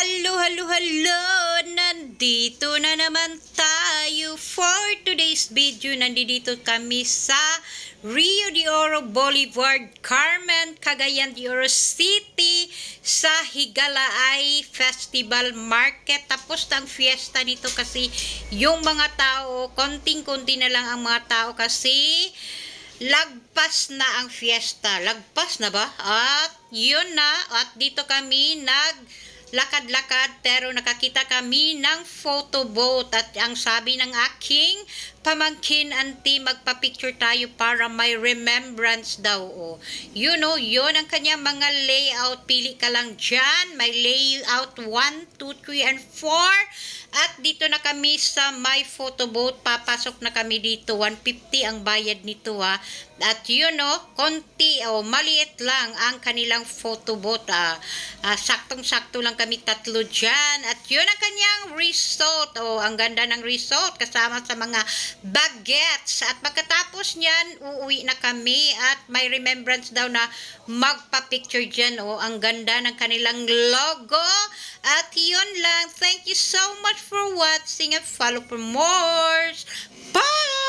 Hello! Nandito na naman tayo for today's video. Nandito kami sa Rio de Oro Boulevard, Carmen, Cagayan de Oro City sa Higalaay Festival Market. Tapos ang fiesta nito kasi yung mga tao, konting-konti na lang ang mga tao kasi lagpas na ang fiesta. Lagpas na ba? At yun na. At dito kami lakad-lakad pero nakakita kami ng photo booth at ang sabi ng aking pamangkin, auntie, magpa-picture tayo para may remembrance daw. Oh. You know, yun ang kanyang mga layout. Pili ka lang dyan. May layout 1, 2, 3, and 4. At dito na kami sa my photo booth. Papasok na kami dito. 150 ang bayad nito ha. At you know, konti o maliit lang ang kanilang photo booth. Saktong-sakto lang kami tatlo dyan. At yun ang kanyang resort. Oh, ang ganda ng resort kasama sa mga bagets. At pagkatapos niyan, uuwi na kami at may remembrance daw na magpa-picture dyan. Oh, ang ganda ng kanilang logo. At yun lang. Thank you so much for watching and follow for more. Bye!